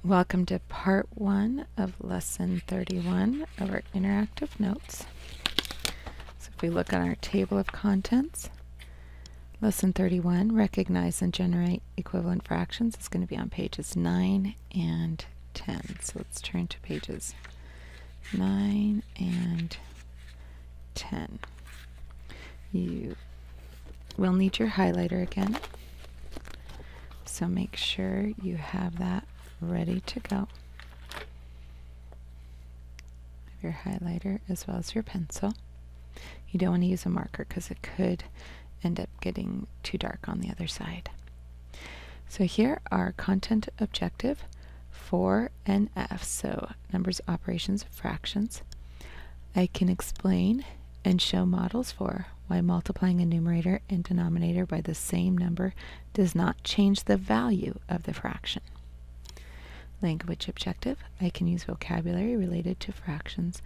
Welcome to part 1 of lesson 31 of our interactive notes. So if we look at our table of contents, lesson 31, recognize and generate equivalent fractions, is going to be on pages 9 and 10. So let's turn to pages 9 and 10. You will need your highlighter again, so make sure you have that ready to go. Have your highlighter as well as your pencil. You don't want to use a marker because it could end up getting too dark on the other side. So here are content objective 4.NF, so numbers, operations, fractions. I can explain and show models for why multiplying a numerator and denominator by the same number does not change the value of the fraction. Language objective, I can use vocabulary related to fractions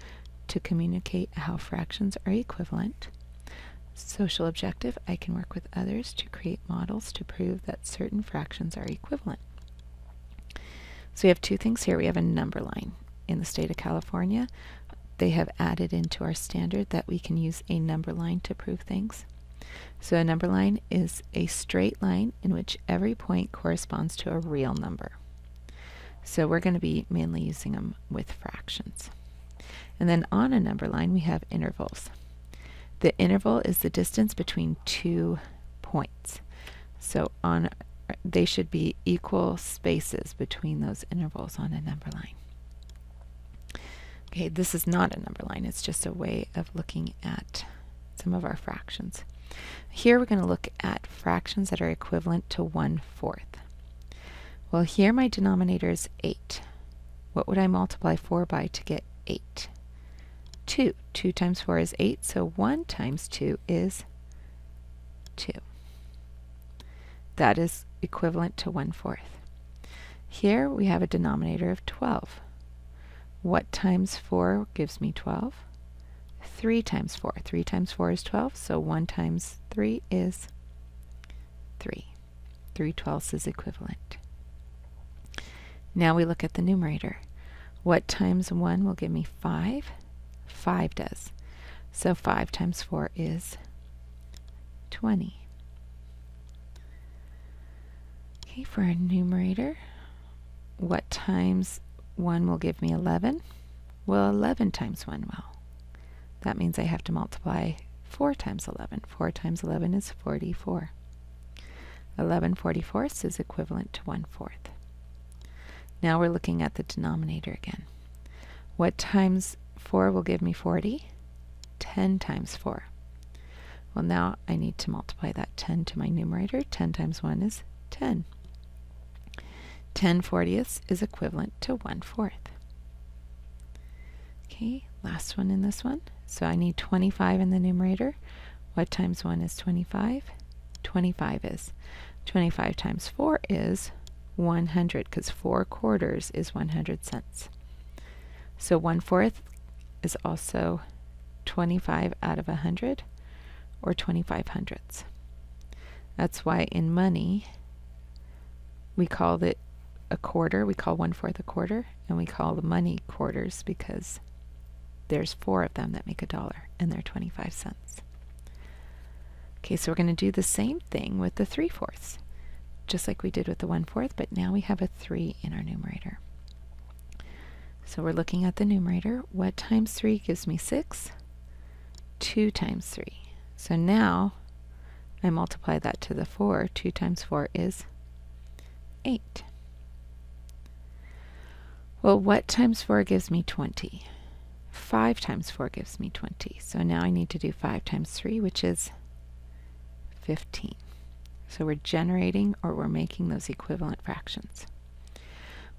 to communicate how fractions are equivalent. Social objective, I can work with others to create models to prove that certain fractions are equivalent. So we have two things here. We have a number line. In the state of California, they have added into our standard that we can use a number line to prove things. So a number line is a straight line in which every point corresponds to a real number. So we're going to be mainly using them with fractions. And then on a number line we have intervals. The interval is the distance between 2 points. So they should be equal spaces between those intervals on a number line. Okay, this is not a number line, it's just a way of looking at some of our fractions. Here we're going to look at fractions that are equivalent to 1/4. Well, here my denominator is 8. What would I multiply 4 by to get 8? 2. 2 times 4 is 8, so 1 times 2 is 2. That is equivalent to 1/4. Here we have a denominator of 12. What times 4 gives me 12? 3 times 4. 3 times 4 is 12, so 1 times 3 is 3. 3/12 is equivalent. Now we look at the numerator. What times 1 will give me 5? 5 does. So 5 times 4 is 20. Okay, for our numerator, what times 1 will give me 11? Well, 11 times 1 will. That means I have to multiply 4 times 11. 4 times 11 is 44. 11/44 is equivalent to 1/4. Now we're looking at the denominator again. What times 4 will give me 40? 10 times 4. Well, now I need to multiply that 10 to my numerator. 10 times 1 is 10. 10/40 is equivalent to 1/4. Okay, last one in this one. So I need 25 in the numerator. What times 1 is 25? 25 is. 25 times 4 is 100, because 4 quarters is 100 cents. So 1/4 is also 25 out of 100, or 25 hundredths. That's why in money we call it a quarter. We call 1/4 a quarter, and we call the money quarters because there's 4 of them that make $1, and they're 25 cents. Okay, so we're going to do the same thing with the 3/4, just like we did with the 1/4, but now we have a 3 in our numerator. So we're looking at the numerator. What times 3 gives me 6? 2 times 3. So now I multiply that to the 4. 2 times 4 is 8. Well, what times 4 gives me 20? 5 times 4 gives me 20. So now I need to do 5 times 3, which is 15. So we're generating, or we're making, those equivalent fractions.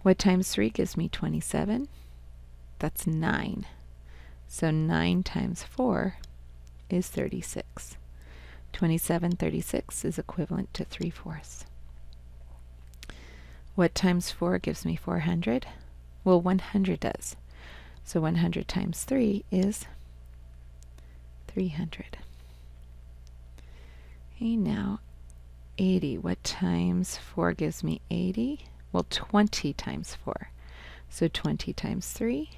What times 3 gives me 27? That's 9. So 9 times 4 is 36. 27/36 is equivalent to 3/4. What times 4 gives me 400? Well, 100 does. So 100 times 3 is 300. Okay, now 80. What times 4 gives me 80? Well, 20 times 4. So 20 times 3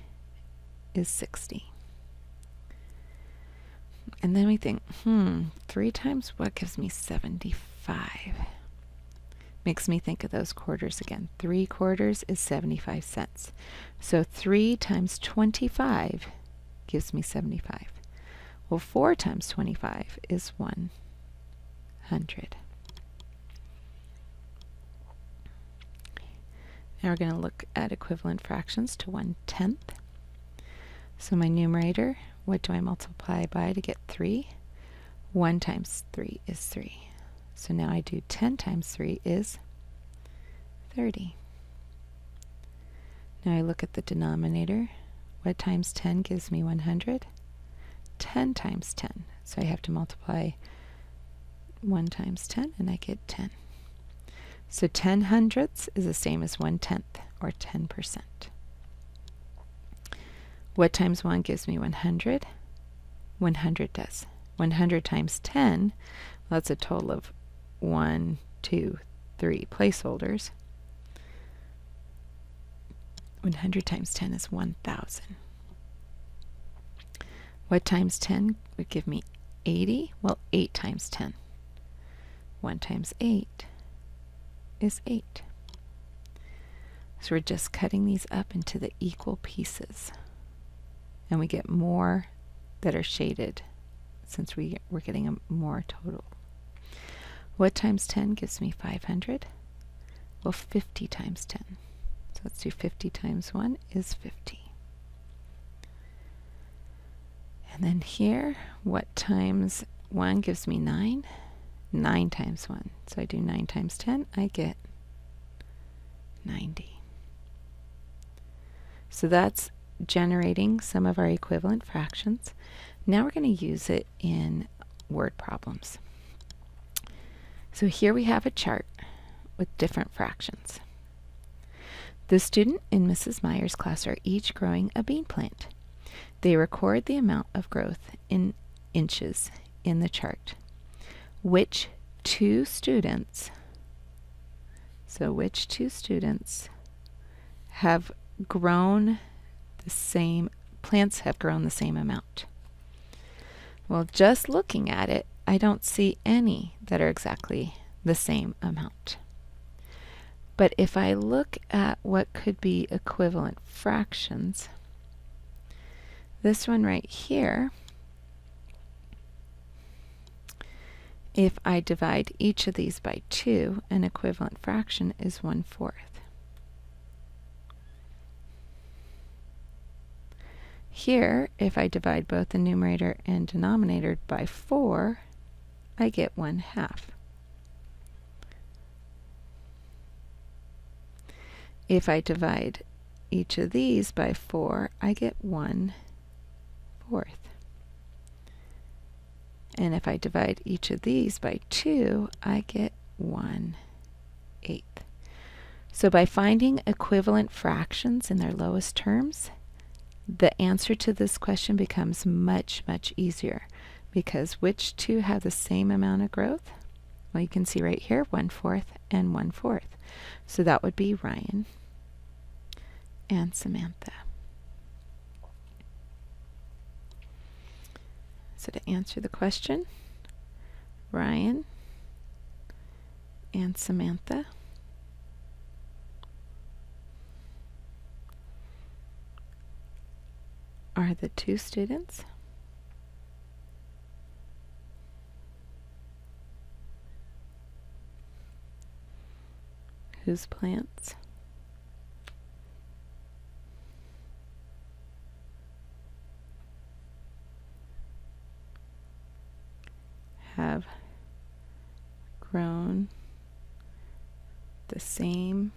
is 60. And then we think, 3 times what gives me 75? Makes me think of those quarters again. 3 quarters is 75 cents. So 3 times 25 gives me 75. Well, 4 times 25 is 100. Now we're going to look at equivalent fractions to 1/10. So my numerator, what do I multiply by to get 3? 1 times 3 is 3. So now I do 10 times 3 is 30. Now I look at the denominator. What times 10 gives me 100? 10 times 10. So I have to multiply 1 times 10 and I get 10. So 10 hundredths is the same as 1/10 or 10%. What times 1 gives me 100? 100 does. 100 times 10, well, that's a total of 1, 2, 3 placeholders. 100 times 10 is 1,000. What times 10 would give me 80? Well, 8 times 10. 1 times 8 is 8. So we're just cutting these up into the equal pieces. And we get more that are shaded since we're getting a more total. What times 10 gives me 500? Well, 50 times 10. So let's do 50 times 1 is 50. And then here, what times 1 gives me 9? 9 times 1. So I do 9 times 10, I get 90. So that's generating some of our equivalent fractions. Now we're going to use it in word problems. So here we have a chart with different fractions. The student in Mrs. Meyer's class are each growing a bean plant. They record the amount of growth in inches in the chart. Which two students have grown the same, plants have grown the same amount? Well, just looking at it, I don't see any that are exactly the same amount. But if I look at what could be equivalent fractions, this one right here, if I divide each of these by 2, an equivalent fraction is 1/4. Here, if I divide both the numerator and denominator by 4, I get 1/2. If I divide each of these by 4, I get 1/4. And if I divide each of these by 2, I get 1/8. So by finding equivalent fractions in their lowest terms, the answer to this question becomes much, much easier, because which two have the same amount of growth? Well, you can see right here, 1/4 and 1/4. So that would be Ryan and Samantha. So to answer the question, Ryan and Samantha are the two students whose plants have grown the same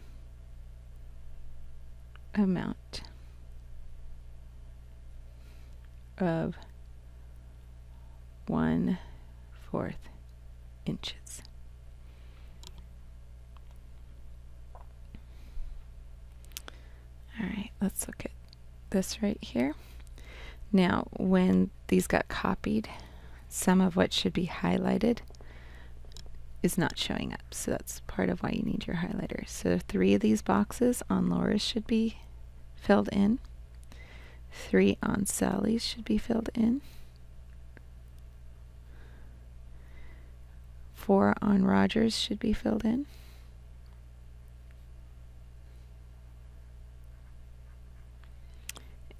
amount of 1/4 inches. All right, let's look at this right here. Now, when these got copied, some of what should be highlighted is not showing up. So that's part of why you need your highlighter. So 3 of these boxes on Laura's should be filled in. 3 on Sally's should be filled in. 4 on Roger's should be filled in.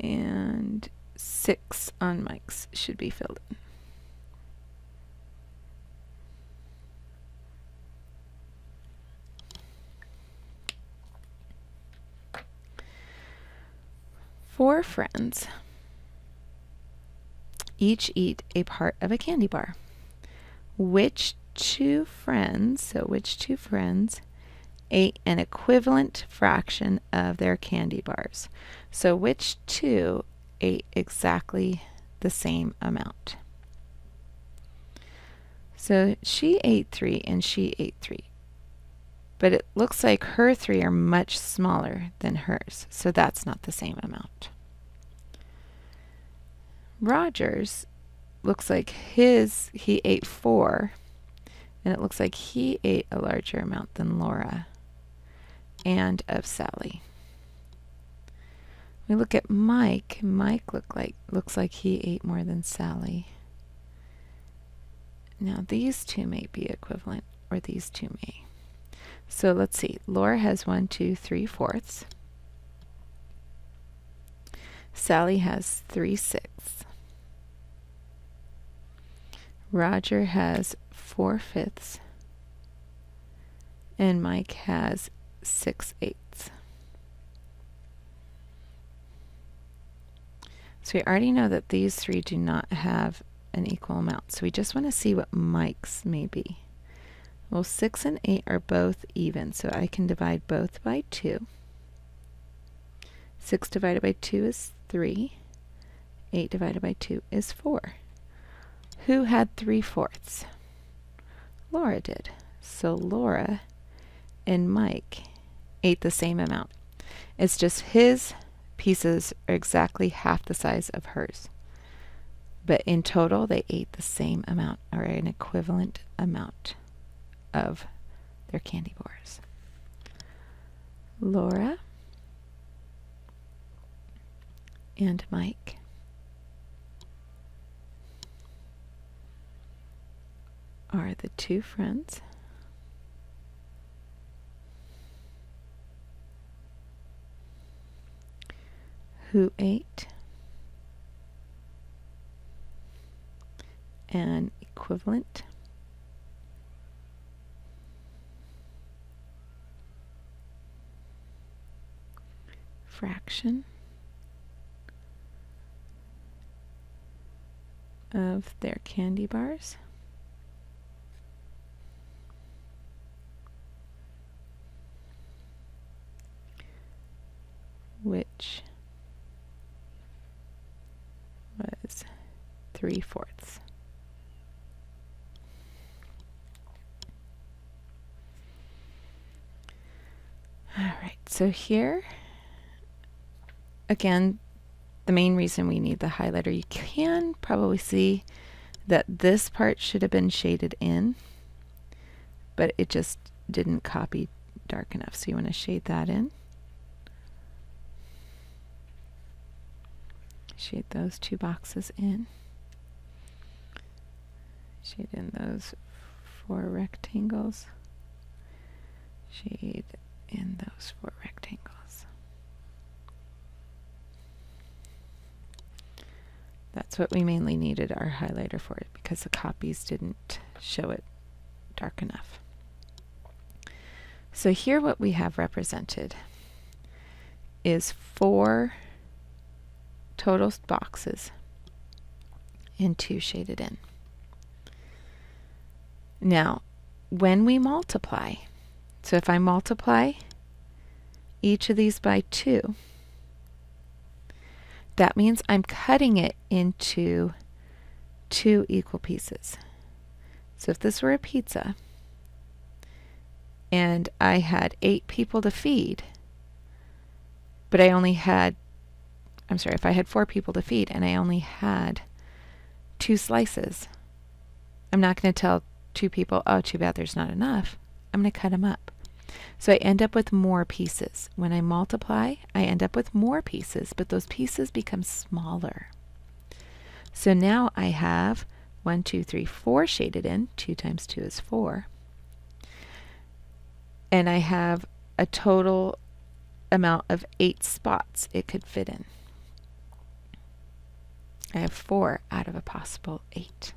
And 6 on Mike's should be filled in. Four friends each eat a part of a candy bar. Which two friends ate an equivalent fraction of their candy bars? So which two ate exactly the same amount? So she ate 3 and she ate 3. But it looks like her 3 are much smaller than hers, so that's not the same amount. Roger's looks like he ate 4, and it looks like he ate a larger amount than Laura and of Sally. We look at Mike. Mike looks like he ate more than Sally. Now these two may be equivalent, or these two may. So let's see. Laura has 1, 2, 3/4. Sally has 3/6. Roger has 4/5. And Mike has 6/8. So we already know that these 3 do not have an equal amount. So we just want to see what Mike's may be. Well, 6 and 8 are both even, so I can divide both by 2. 6 divided by 2 is 3. 8 divided by 2 is 4. Who had 3/4? Laura did. So Laura and Mike ate the same amount. It's just his pieces are exactly half the size of hers. But in total, they ate the same amount, or an equivalent amount of their candy bars. Laura and Mike are the two friends who ate an equivalent fraction of their candy bars which was 3/4. All right, so here, again, the main reason we need the highlighter, you can probably see that this part should have been shaded in, but it just didn't copy dark enough. So you want to shade that in. Shade those 2 boxes in. Shade in those 4 rectangles. Shade in those 4 rectangles. That's what we mainly needed our highlighter for, it because the copies didn't show it dark enough. So here what we have represented is 4 total boxes and 2 shaded in. Now, when we multiply, so if I multiply each of these by 2, that means I'm cutting it into 2 equal pieces. So if this were a pizza and I had 8 people to feed, but I only had, I'm sorry, if I had 4 people to feed and I only had 2 slices, I'm not going to tell two people, oh, too bad there's not enough, I'm going to cut them up. So I end up with more pieces. When I multiply, I end up with more pieces, but those pieces become smaller. So now I have 1, 2, 3, 4 shaded in. 2 times 2 is 4. And I have a total amount of 8 spots it could fit in. I have 4 out of a possible 8.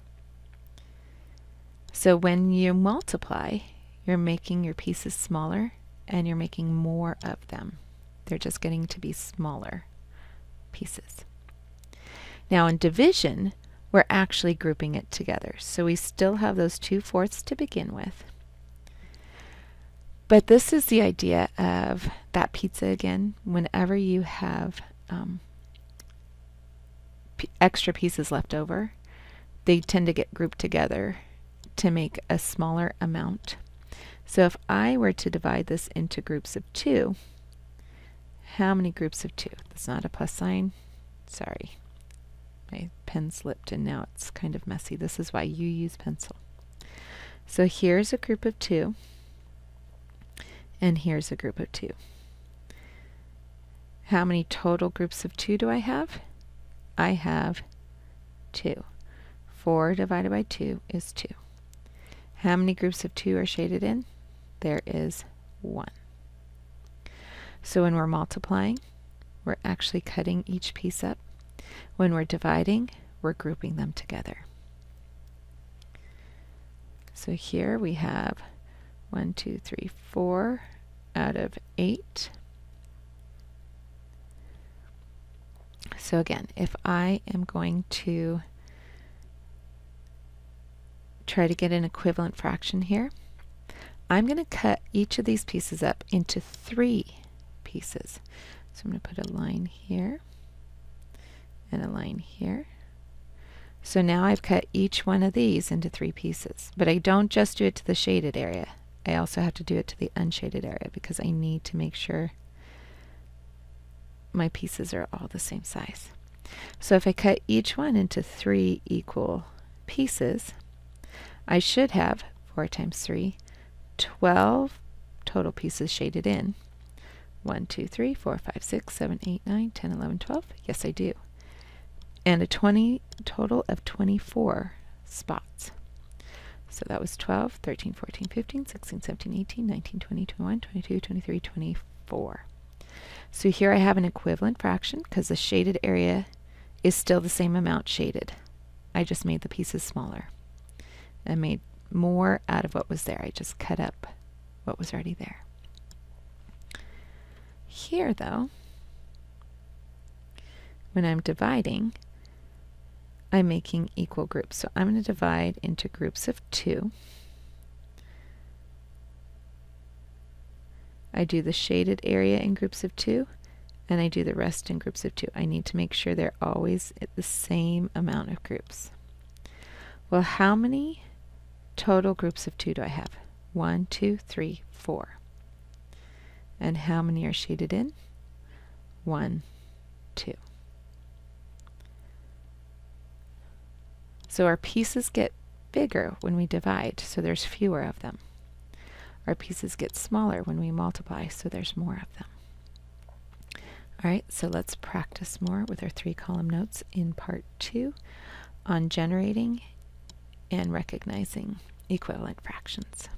So when you multiply, you're making your pieces smaller and you're making more of them. They're just getting to be smaller pieces. Now in division, we're actually grouping it together. So we still have those 2/4 to begin with. But this is the idea of that pizza again. Whenever you have extra pieces left over, they tend to get grouped together to make a smaller amount. So if I were to divide this into groups of 2, how many groups of 2? That's not a plus sign. Sorry. My pen slipped and now it's kind of messy. This is why you use pencil. So here's a group of 2. And here's a group of 2. How many total groups of 2 do I have? I have 2. 4 divided by 2 is 2. How many groups of 2 are shaded in? There is 1. So when we're multiplying, we're actually cutting each piece up. When we're dividing, we're grouping them together. So here we have 1, 2, 3, 4 out of 8. So again, if I am going to try to get an equivalent fraction here, I'm going to cut each of these pieces up into 3 pieces. So I'm going to put a line here and a line here. So now I've cut each one of these into 3 pieces. But I don't just do it to the shaded area. I also have to do it to the unshaded area because I need to make sure my pieces are all the same size. So if I cut each one into 3 equal pieces, I should have 4 times 3, 12 total pieces shaded in. 1, 2, 3, 4, 5, 6, 7, 8, 9, 10, 11, 12. Yes, I do. And a total of 24 spots. So that was 12, 13, 14, 15, 16, 17, 18, 19, 20, 21, 22, 23, 24. So here I have an equivalent fraction because the shaded area is still the same amount shaded. I just made the pieces smaller. I made more out of what was there. I just cut up what was already there. Here, though, when I'm dividing, I'm making equal groups. So I'm going to divide into groups of 2. I do the shaded area in groups of 2, and I do the rest in groups of 2. I need to make sure they're always at the same amount of groups. Well, how many total groups of 2 do I have? 1, 2, 3, 4. And how many are shaded in? 1, 2. So our pieces get bigger when we divide, so there's fewer of them. Our pieces get smaller when we multiply, so there's more of them. All right, so let's practice more with our 3-column notes in part 2 on generating and recognizing equivalent fractions.